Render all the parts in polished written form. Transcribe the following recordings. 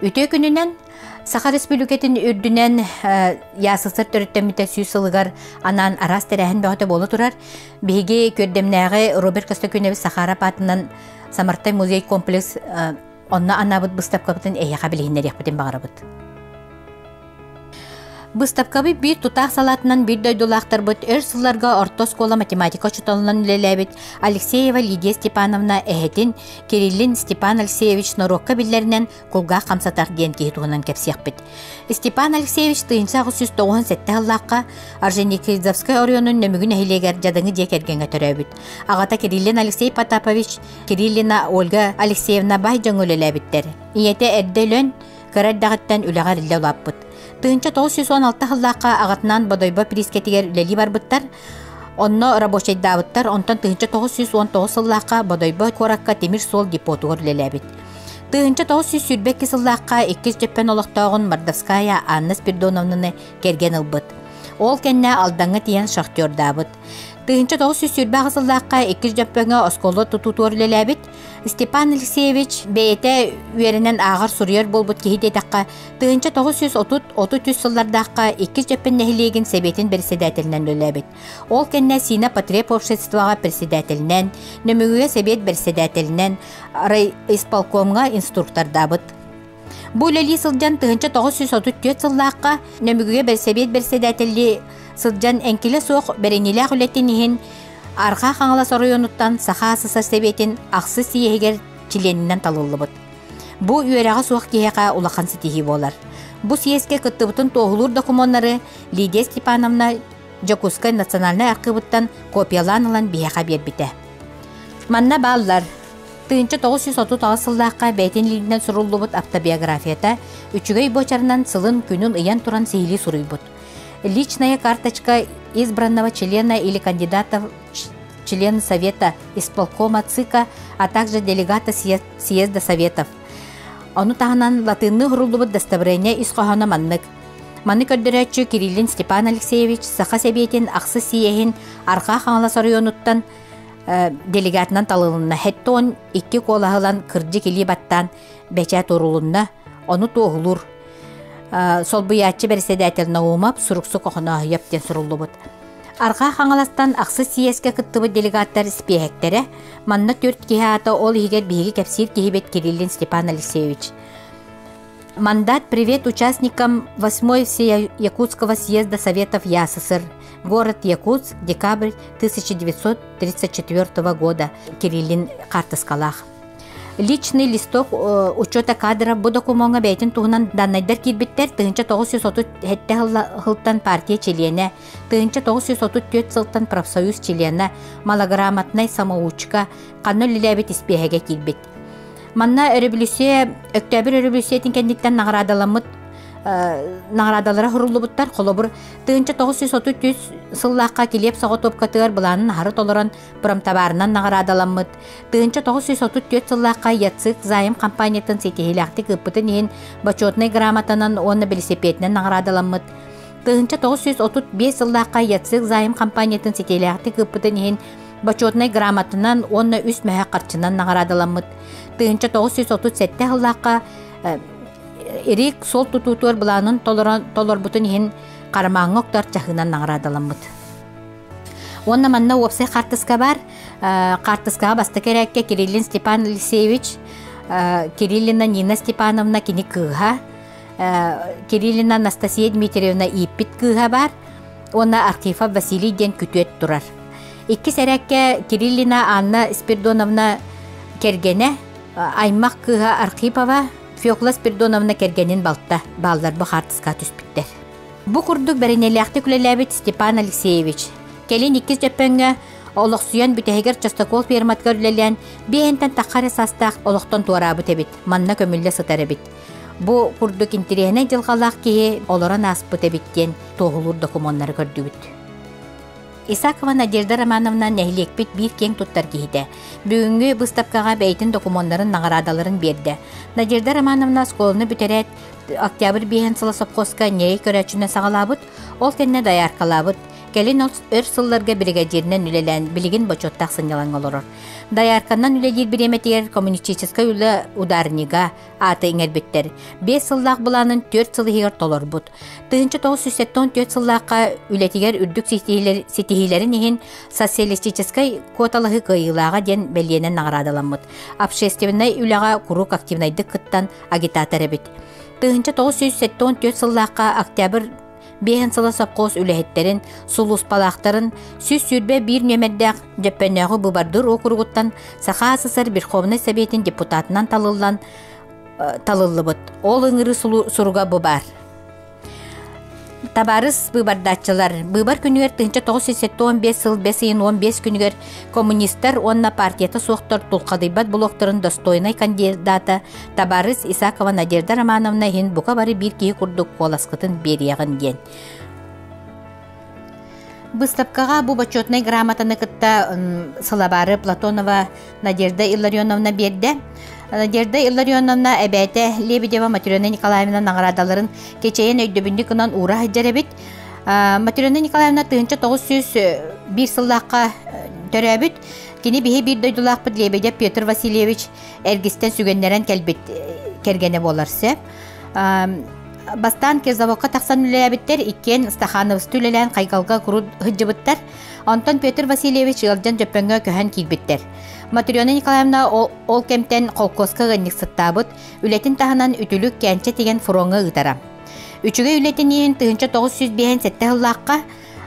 Үтө күнүнен Саха Республикатын үрдүнен ясысыр төрөттөмүтө сүйсылыгар анан арас терәһен бөтө болу турар. Биги көрдемнәге Роберт Костакүневи Сахара патынан Самартай музей комплекс онна анабыт быстапкабытын эйяха билигиннер яхпытын багарабыт. Быстапкабы бир тутақ салатынан бир дойдулақтар бұд өр сылларға орто скола математика чуталынан үлеләбіт Алексеева Лидия Степановна әхетін Кириллин Степан Алексеевич Норокка биллерінен құлға қамсатақ ден кейтуғынан кәпсияқ біт. Степан Алексеевич тыйынса 997 аллаққа Орджоникидзевская орионын нөмігін әхилегер жадыңы дек әргенге төрәбіт. Ағата Кириллин Алексей Потапович, Кириллина Ольга Алексеевна бай жоң үлеләбіттер. Иеті әрділін кәрәддағыттан үләғар үлі олаппыт. Тыынча 916 хыллаққа ағатынан бодойба прискетигер үлелі барбыттар. Онно рабочайдабыттар, онтан тыынча 919 хыллаққа бодойба коракка темир сол депотуғыр үлеләбіт. Тыынча 900 сүрбекке сыллаққа 2 жеппен олықтауғын Мордовская Анна Спиридоновнаны керген ылбыт. Ол кәнне алдаңы тиян шахтердабыт. Тыынча 900 сүрбәғы сыллаққа 2 жеппенге осколы тұтуғыр үлеләбіт. Степан Алексеевич бейте үйерінен ағар сұрыйыр болбыт кейде таққа тыынча 930 сыллардаққа 2 жеппен нәхилеген себетін председателінен өләбіт. Ол кәнне Сина Потреб обществоға председателінен, нөмігіге себет председателінен, райисполкомға инструктордабыт. Бұл өлі сылжан тыынча 934 сыллаққа нөмігіге себет председателі сылжан әңкелі соқ бәренелі құлеттен арқа қаңала соройонуттан саха асыса себетін ақсы сиегер чиленінен талылыбыт. Бұ үйераға суақ кейеға улақан сетихи болар. Бұ сиеске кыттыбытын тоғылур документары Лидия Степановна Жакускай национальный арқыбыттан копияланылан бияға бербіті. Манна баллар. Тыынча 936 сыллаққа бәйтен лигінен сұрылыбыт автобиографията үчігей бочарынан сылын күнін ыян туран сейлі сұрыйбыт. Личная карточка избранного члена или кандидата в члена Совета исполкома ЦИКа, а также делегата съезда Советов. Ону тағынан латынны ғырылыбыт доставрение исқоғана маннык. Маннык өддірәтші Кириллин Степан Алексеевич сақа себетін ақсы сиехін арқа қаңлас орионуттан делегатынан талылынна. Хетті он 2 қолағылан кырджы келі баттан бәчәт орылынна, оны тоғылыр. Сол бұятчы председатель наумап сұрықсы қоқына яптен сұрылыбыт. Арқа қаңаластан ақсы сиеске кыттыбы делегаттар спехектері, манна 4 кехата ол егер биги кәпсир кехебет Кириллин Степан Алексеевич. Мандат «Привет участникам 8-й Всеякутского съезда Советов ЯССР. Город Якутск. Декабрь 1934 года». Кириллин Картаскалах. Личный листок учета кадров bu документга бәйтін туғынан даннайдар кирбиттер тыынча 930 хылтан партия члене, тыынча 934 сылтан профсоюз члене, малограмотный самоучка, қанны лиләбет испехеге кирбит. Манна октябрь революциятин кәндіктен нағырадаламыт, нағырадалара хұрылыбыттар қолыбыр тыынча 933 сыллаққа келеп соғы топкатығар бұланын хары толыран бұрамтабарынан нағырадаламыт. Тыынча 934 сыллаққа ятсық зайым компаниятын сетихилақты кыппытын ең бачотный грамотанан оны белесепетінен нағырадаламыт. Тыынча 935 сыллаққа ятсық зайым компаниятын сетихилақты кыппытын ең бачотный грамотанан оны үст мәхі қарчынан нағырадаламыт. Тыынча 937 сыллаққа Эрик сол тутутуар бұланын толор бұтын ең қармаңоқтар чахынан нағырадаламыд. Онна манна опсай қартысқа бар. Қартысқа басты керекке Кириллин Степан Алексеевич, Кириллина Нина Степановна кені кыға, Кириллина Анастасия Дмитриевна иппит кыға бар. Онна Архифа Василий ден күтует тұрар. Икки сәрәкке Кириллина Анна Спиридоновна кергене, Аймақ кыға Архипова, Феокла Спиридоновна кергенин балдар бұ қартысқа түспіттер. Бұ құрдық бәрінеліяқты күлеләбет Степан Алексеевич. Келін 2 жөппенге олықсуян бүтәйгер Частокол ферматкар үлелен бейінтен таққары састақ олықтан туарабы тебет, манна көмілі сытары бет. Бұ құрдық интерегіне жылғалақ кейі олыран аспы тебеттен тоғылыр документары көрді бүт. Исакова Надежда Романовна нәхилекпет бір кең тұттар кейді. Бүгінгі бұстапқаға бәйтін документтарын нағырадаларын берді. Надежда Романовна сколыны бүтерет октябрь бейін сылы сопқосқа ней көрәчіне сағалабыд, ол кәнне даярқалабыд. келин өр сылларга бригадиринен үлелен билигин бочоттак сынялан олорор. Даярканнан үлелер биреметер коммунистическая үле ударнига аты иңербеттер. 5 сыллак буланын 4 сылыгер толорбут. 1974 сыллакка үлетигер үрдүк ситихилерин ихин социалистической квоталыгы кыйылага ден белиенен наградаланмыт. Общественный үлега курук активнайдык кыттан агитатор эбит. 1974 сыллакка октябрь бейін сылы сапқоз үләхеттерін, сулус палақтарын, сүз сүрбе бір нөмердәк жөппеннәғі бұбардыр округуттан Саха СССР Верховный Советин депутатынан талылы бұд. Ол ыңыры сұруға бұбар. Табарыс бұбардатчылар. Бұбар күнігер 1915 сыл 5-15 күнігер коммунистер онна партията соқтар тұлқадайбат блоктарын достойнай кандидата Табарыс Исакова Надежда Романовна хин бұқа бары бір кейі күрдік қоласқытын берияғын ген. Бұстапқаға бұл бачетнай грамотаны кітта сылабары Платонова Надежда Илларионовна берді. Надежда Илларионовна әбәті Лебедева Матрена Николаевна нағырадаларын кечейен өйдөбінді күнан ұра хыджарабит. Матрена Николаевна 1901 сыллаққа төрәбіт. Кені бігі бір дөйдулақ бұд Лебедев Петр Васильевич әргістен сүгенлерін кергені боларсы. Бастан кезавоққа тақсан үләбіттер, ikкен Стахановсты үлелән қайқалға күру хыджыбыттар. Антон Петр Васильевич жылжан жөппенге көһән килбиттер. Матрена Николаевна ол кемтен қолқосқа ғынник сыттабыт, үлетін тағынан үтілік кәнче теген фуроңы ұтара. Үчіге үлетін ең 1907 жыллаққа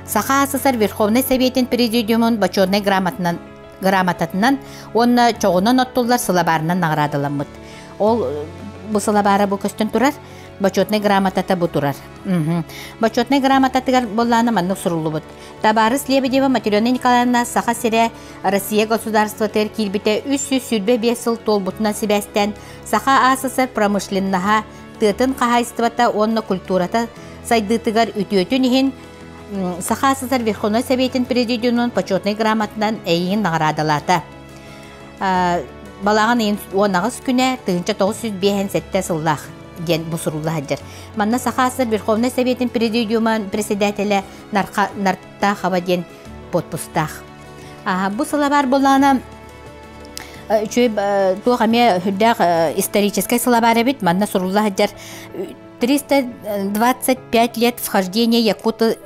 Саха СССР Верховный Советин Президиумын бачетнай грамотатынан онна чоғынан оттулар сылабарынан нағырадыламыд. Ол бұл сылабары бұл көстен тұрар, бачетнай грамотата бұл тұрар. Бачетнай грамотатығар болланы маннық сұрулы бұд. Табарыс Лебедева Матрена Николаевна Саха Сире Россия государство тер килбите 345 сыл толбутынан сибәстен Саха СССР промышленнаха тытын қағайстывата онна культурата сайдытығар үтіөтін ехін Саха СССР Верховный Советин Президиумын почетный грамотынан әйін нағырадалата. Балаған 19 күні 1905 сыллақ ген бусурулла хаджар. Манна Саха СССР Верховный Советин Президиумын председателя Нарта Хаваден подпустах. Бу сылабар болана туғаме хүддәқ исторической сылабары бит. Манна сурулла хаджар 325 лет вхождения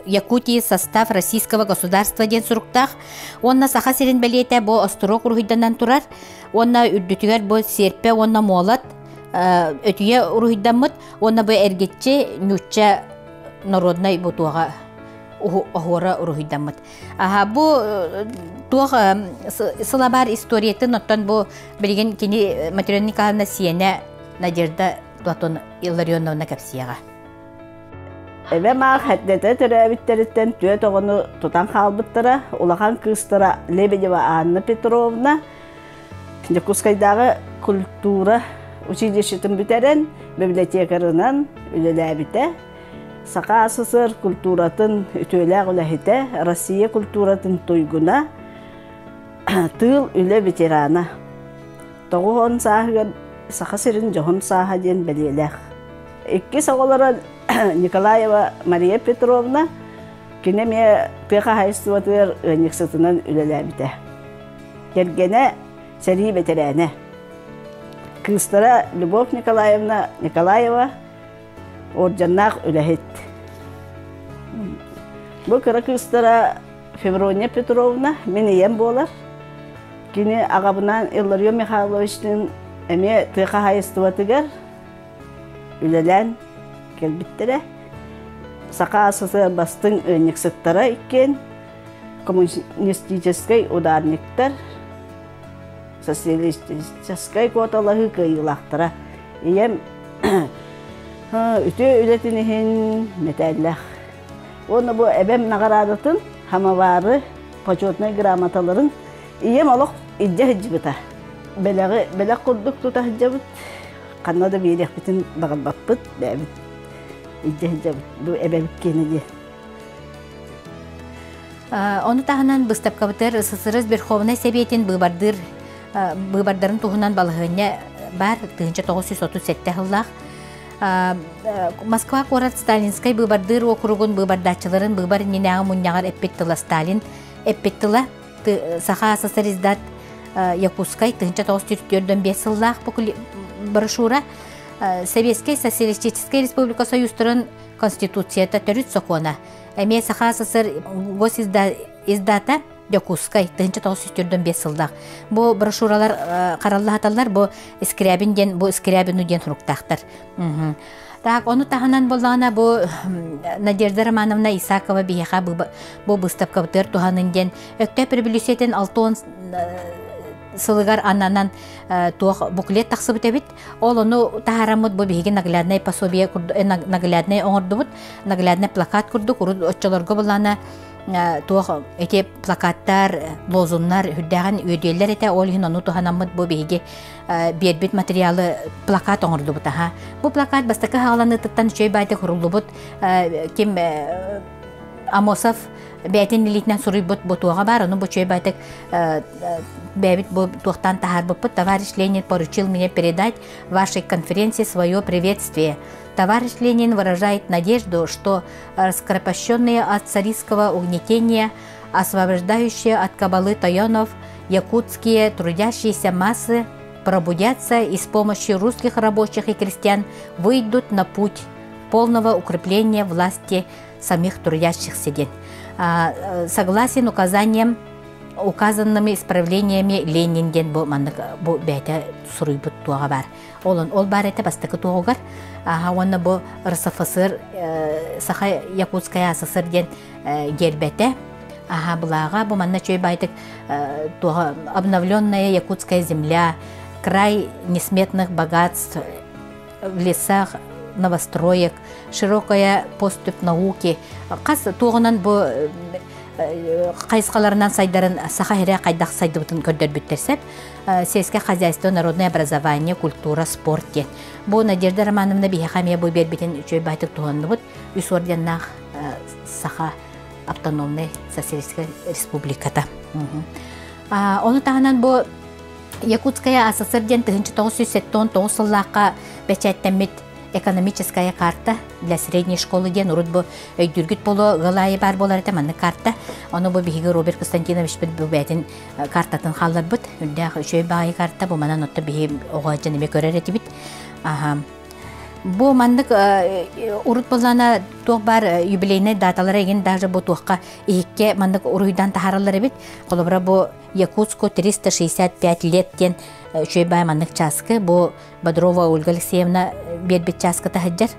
Якутии в состав российского государства ден суруктах. Онна Саха Сирин белете бо острог рухиданан турар. Онна үрдүтүгер бо серпе, онна молат. Өтүе урухидаммыт, онна бу эргетче нючча народной бу туага охора урухидаммыт. Бу туага сылабар историятын оттан бу билген кини Матрена Николаевна Сиене Надежда Платон Илларионовна капсияға. Эбе мақ хәттеті түрәбіттеріттен түйе тоғыны тұтан қалбыттыра, улахан кыстыра Лебедева Анна Петровна Кускайдағы культура училищетін бүтерен библиотекарынан үлеләбіте. Саха СССР культуратын үтөләғ үләхіте, Россия культуратын тойгуна тыл үле ветерана. Тоғуын сағығын Саха Сирин жоғын саға ден бәлеләқ. Икки сағылары Николаева Мария Петровна кенеме пеха хайстыватыр өңексітінен үлеләбіте. Кергене сәрі бетерәне. Кыстыра Любовь Николаевна Николаева орджаннақ үләхет. Бұл кірі кыстыра Феврония Петровна мен ем болар. Кені ағабынан Илларион Михайловичтің әме тыға хайыстыватығар үлелән келбіттірі. Саха СССР бастың өңексіттара ikкен коммунистической ударниктар социалистической квоталығы кыйылақтыра. Ием үті үлетінігін метәлләқ. Оны бұл әбәм нағарадытын хамавары почетный грамоталарын ием олық идде хыджыбыта. Бәләқ құрдық тұта хыджабыт. Қаннада бейрек бітін бағылбақпыт бәбіт. Идде хыджабыт. Бұл әбәбік кенеде. Оны тағынан бұстапқабытыр СССР Верховный Советин бұбардарын туғынан балығыне бар 1937 жыллақ. Москва город Сталинской быбардыр округун быбардачыларын быбар нинағы муньяғар эппеттіла Сталин эппеттіла саха СССР Якутскай 1944-5 сыллақ брошюра Советский Социалистическая Республика Союзтырын Конституцията төрүт сокуна. Эме саха СССР госиздата Якутскай 1944-5 сыллақ. Бу брошюралар қараллахаталар бу Скрябинден бу Скрябинуден хуруктақтар. Так, оны таханан болғана бу Надежда Романовна Исакова бияха бу быстапкабытыр туханынден өктөп революциятен 6 сылыгар аннан туох буклет тахсыбыт эбит. Ол ону тахарамыт бу биһиги наглядный пособие наглядный оңордубут, наглядный плакат курдук, отчолорго болана туох эти плакаттар, лозуннар хүддаган өйдөллөр эте ол хин ону туханамыт бу биһиги бербит материалы плакат оңордубут аха. Бу плакат бастакы хааланыттан чөй байды курулубут ким Амосов бәйтен нилитнен сурыйбыт бутуға бар, оны бу чөй байтык бәбит бу туқтан тахар буппыт. Товарищ Ленин поручил мне передать вашей конференции свое приветствие. Товарищ Ленин выражает надежду, что раскрепощенные от царистского угнетения, освобождающие от кабалы тайонов, якутские трудящиеся массы пробудятся и с помощью русских рабочих и крестьян выйдут на путь полного укрепления власти самих трудящихся ден. Согласен указанными исправлениями Ленинген бу бәйті суруйбут туаға бар. Ол бар әті бастықы туағығар. Оны бу РСФСР, Саха Якутская СССР ден гербәті. Бұлаға бу манна чөй байтық обновленная якутская земля, край несметных богатств в лесах, новостроек, широкая поступ науки. Қас туғынан бу қайсқаларынан сайдарын сахайра қайдақ сайдыбытын көрдер бүттерсеп, сельское хозяйство, народное образование, культура, спорт ден. Бу Надежда Романовна бихахамия бу бербетен чөй байтық туғанды бұд, үс орденнақ Саха автономный социалистическая республиката. Оны тағынан бу Якутская СССР ден 1979 сыллаққа печаттамет экономическая карта для средней школы ден урут бу өйдүргүт болу гылайы бар болар эте манны карта. Оны бу биһиги Роберт Константинович бу бәтин картатын халлар бут. Үндә шөй бай карта бу манан отто биһи огачы неме көрөр эти бит. Бу мандык урут болана туох бар юбилейный даталары еген даже бу туохка ихке мандык уруйдан тахаралар бит. Колобра бу Якутску 365 лет ден шөй бай мандык часкы бу Бодрова Ольга Алексеевна бербит часкы тахаджар.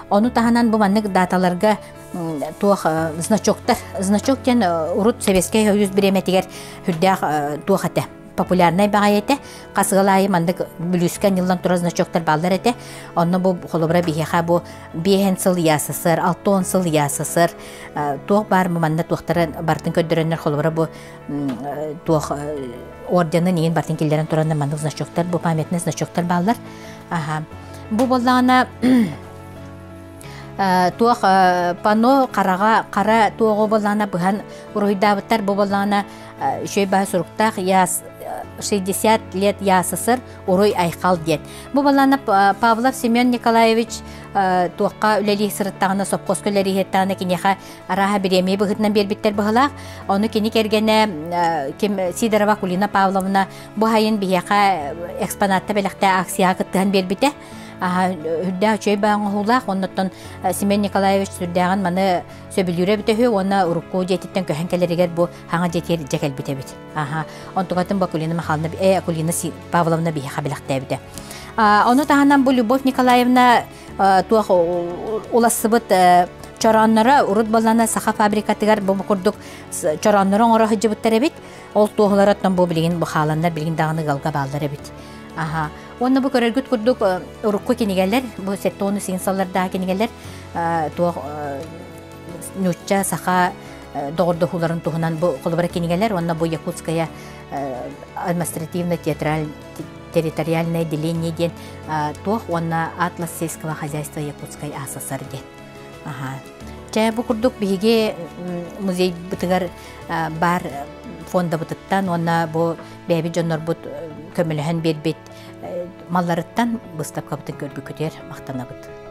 Оны таханан бу мандык даталарга туох значок ден урут Советский Союз биреметигер хүрдәк туохате популярный багайete касгалай мандык бүлүскән елдан тура значоктар балдар эте. Онны бу холобра биһиха бу 5 сыл СССР, 6 сыл СССР туох бар манда туохтарын бартын көддөрөннөр холобра бу туох орденны неген бартын килдерен туранда мандык значоктар бу памятный значоктар балдар. Бу боллана туох пано кара туого боллана быхан уруйдабыттар бу боллана шөй ба суруктак яс 60 лет СССР уруй айқал дед. Бу баланы Павлов Семен Николаевич туаққа үлелі сырыттағына сопқос көлері хеттағына кенеға араға біреме бұғытынан бербіттер бұғылақ. Оны кені кергені Сидорова Кулина Павловна бұғайын бияқа экспонатта бәліқті акция қыттығын бербіті. Хүдді өчөй бағын ғулақ, оннаттан Семен Николаевич сүрдәғын маны сөбілюре біті оны ұрыққу жетіттен көхен кәлерігер бұл хаңа жетер жекел біті біт. Онтығатын бұл Кулина Махалына, Кулина Павловна бияқа біліқті біті. Оны тағанан бұл Любовь Николаевна туақ уласыбыт чораннара урут балана саха фабрикатыгар бұл күрдік чораннара оңыра хыджы бұттар әбіт. Ол туғылараттан бұл білген бұқаландар білген дағыны ғалға балдар әбіт. Оны бұл көрергіт күрдік ұрыққы кенегелер, бұл сәтті оны сен саллардағы кенегелер туақ нүтча саха доғырды хуларын туғынан бұл қолыбыра кенегелер, оны бұл Якутская административно-территориальное деление ден туақ, оны Атлас сельского хозяйства Якутской СССР ден. Чай бұл күрдік біге музей бұтығар бар фонда бұтыттан, оны бұл бәбі жонлар бұт көміліген бербет малларыттан быстап кабытын көрбү көтер мактанабыт.